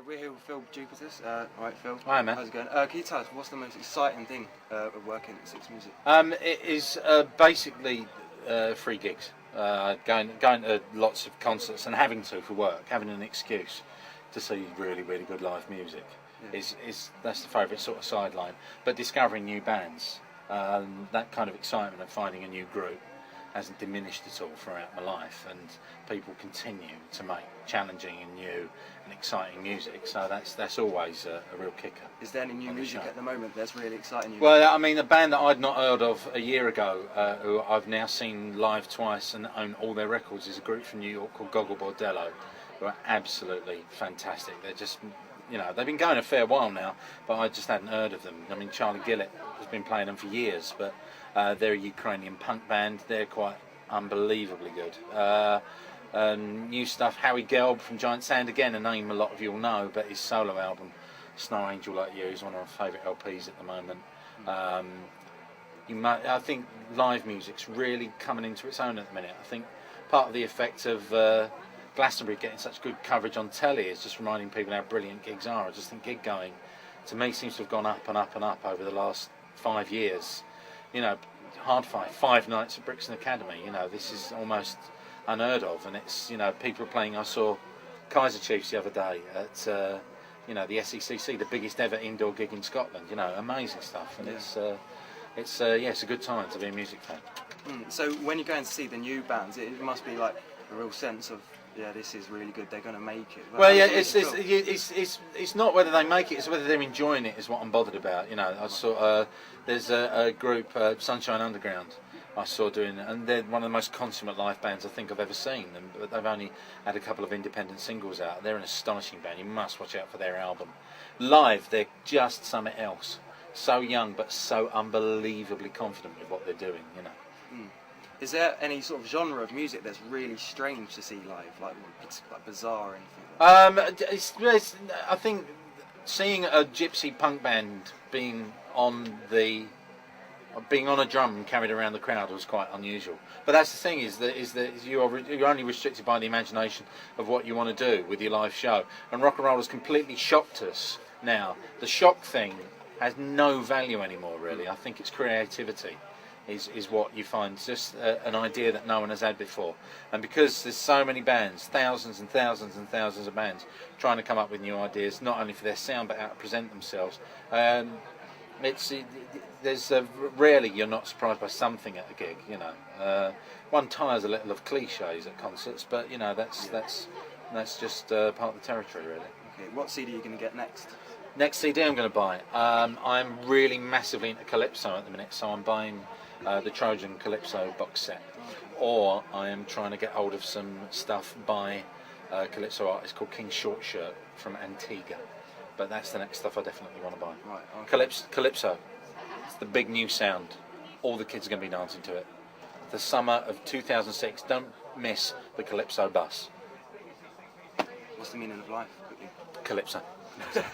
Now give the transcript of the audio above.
We're here with Phil Jupitus. Right, Phil. Hi, man. How's it going? Can you tell us what's the most exciting thing of working at Six Music? It is basically free gigs, going to lots of concerts and having to for work, having an excuse to see really good live music. Yeah. Is that's the favourite sort of sideline. But discovering new bands, that kind of excitement of finding a new group hasn't diminished at all throughout my life, and people continue to make challenging and new and exciting music, so that's always a real kicker. Is there any new music at the moment that's really exciting you? Well, I mean, a band that I'd not heard of a year ago, who I've now seen live twice and own all their records, is a group from New York called Goggle Bordello, who are absolutely fantastic. They're just, they've been going a fair while now, but I just hadn't heard of them. I mean, Charlie Gillett has been playing them for years, but they're a Ukrainian punk band. They're quite unbelievably good. New stuff, Howie Gelb from Giant Sand, again a name a lot of you will know, but his solo album Snow Angel Like You is one of my favourite LPs at the moment. I think live music's really coming into its own at the minute. I think part of the effect of Glastonbury getting such good coverage on telly is just reminding people how brilliant gigs are. I just think gig going to me seems to have gone up and up and up over the last 5 years. Hard 5 nights at Brixton Academy, this is almost unheard of, and it's, people are playing. I saw Kaiser Chiefs the other day at, the SECC, the biggest ever indoor gig in Scotland, amazing stuff, and it's a good time to be a music fan. So when you're going to see the new bands, it must be like a real sense of, this is really good, they're going to make it. Well, it's not whether they make it, it's whether they're enjoying it is what I'm bothered about. I saw, there's a group, Sunshine Underground, I saw doing, and they're one of the most consummate live bands I think I've ever seen, but they've only had a couple of independent singles out. They're an astonishing band, you must watch out for their album. Live, they're just something else. So young, but so unbelievably confident with what they're doing, Is there any sort of genre of music that's really strange to see live, like bizarre or anything? I think seeing a gypsy punk band being on a drum and carried around the crowd was quite unusual. But that's the thing, is that you're only restricted by the imagination of what you want to do with your live show. And rock and roll has completely shocked us now. The shock thing has no value anymore, really. I think it's creativity is what you find. It's just an idea that no one has had before. And because there's so many bands, thousands and thousands and thousands of bands trying to come up with new ideas, not only for their sound but how to present themselves, rarely you're not surprised by something at a gig. One tires a little of cliches at concerts, but that's just part of the territory, really. Okay, what CD are you going to get next? Next CD I'm going to buy. I'm really massively into Calypso at the minute, so I'm buying the Trojan Calypso box set, or I am trying to get hold of some stuff by a Calypso artist called King Shortshirt from Antigua. But that's the next stuff I definitely want to buy. Right, okay. Calypso, it's the big new sound. All the kids are going to be dancing to it. The summer of 2006, don't miss the Calypso bus. What's the meaning of life, quickly? Calypso.